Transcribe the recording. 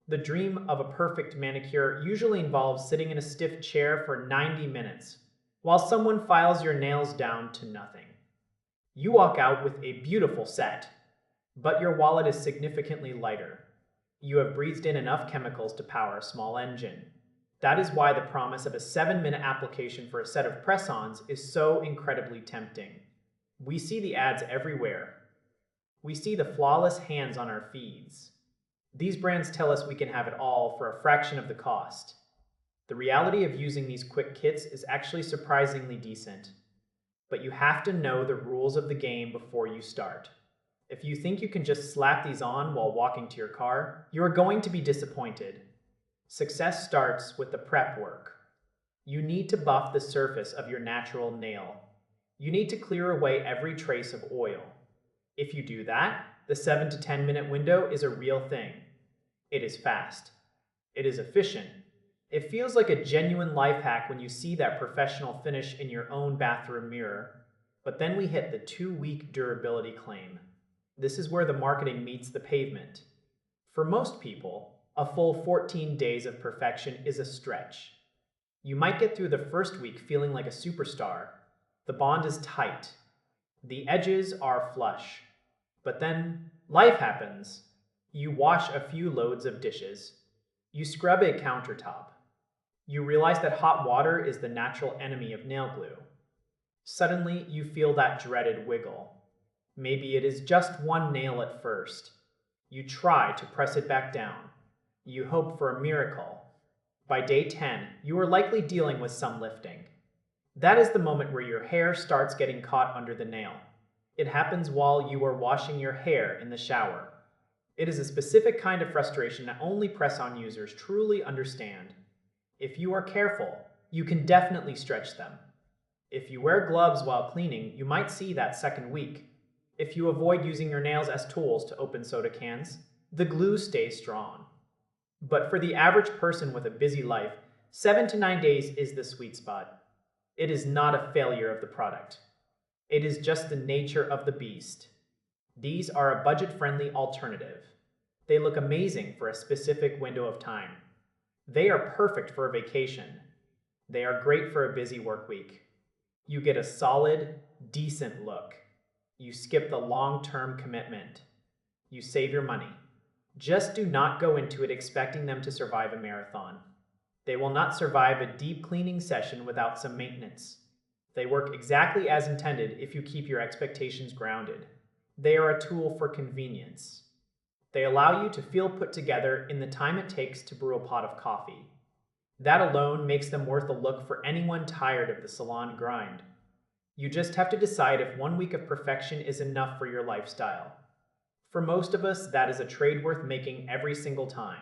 The dream of a perfect manicure usually involves sitting in a stiff chair for 90 minutes, while someone files your nails down to nothing. You walk out with a beautiful set, but your wallet is significantly lighter. You have breathed in enough chemicals to power a small engine. That is why the promise of a 7-minute application for a set of press-ons is so incredibly tempting. We see the ads everywhere. We see the flawless hands on our feeds. These brands tell us we can have it all for a fraction of the cost. The reality of using these quick kits is actually surprisingly decent. But you have to know the rules of the game before you start. If you think you can just slap these on while walking to your car, you are going to be disappointed. Success starts with the prep work. You need to buff the surface of your natural nail. You need to clear away every trace of oil. If you do that, the 7 to 10 minute window is a real thing. It is fast. It is efficient. It feels like a genuine life hack when you see that professional finish in your own bathroom mirror. But then we hit the 2-week durability claim. This is where the marketing meets the pavement. For most people, a full 14 days of perfection is a stretch. You might get through the first week feeling like a superstar. The bond is tight. The edges are flush. But then life happens. You wash a few loads of dishes. You scrub a countertop. You realize that hot water is the natural enemy of nail glue. Suddenly, you feel that dreaded wiggle. Maybe it is just one nail at first. You try to press it back down. You hope for a miracle. By day 10, you are likely dealing with some lifting. That is the moment where your hair starts getting caught under the nail. It happens while you are washing your hair in the shower. It is a specific kind of frustration that only press-on users truly understand. If you are careful, you can definitely stretch them. If you wear gloves while cleaning, you might see that second week. If you avoid using your nails as tools to open soda cans, the glue stays strong. But for the average person with a busy life, 7 to 9 days is the sweet spot. It is not a failure of the product. It is just the nature of the beast. These are a budget-friendly alternative. They look amazing for a specific window of time. They are perfect for a vacation. They are great for a busy work week. You get a solid, decent look. You skip the long-term commitment. You save your money. Just do not go into it expecting them to survive a marathon. They will not survive a deep cleaning session without some maintenance. They work exactly as intended if you keep your expectations grounded. They are a tool for convenience. They allow you to feel put together in the time it takes to brew a pot of coffee. That alone makes them worth a look for anyone tired of the salon grind. You just have to decide if 1 week of perfection is enough for your lifestyle. For most of us, that is a trade worth making every single time.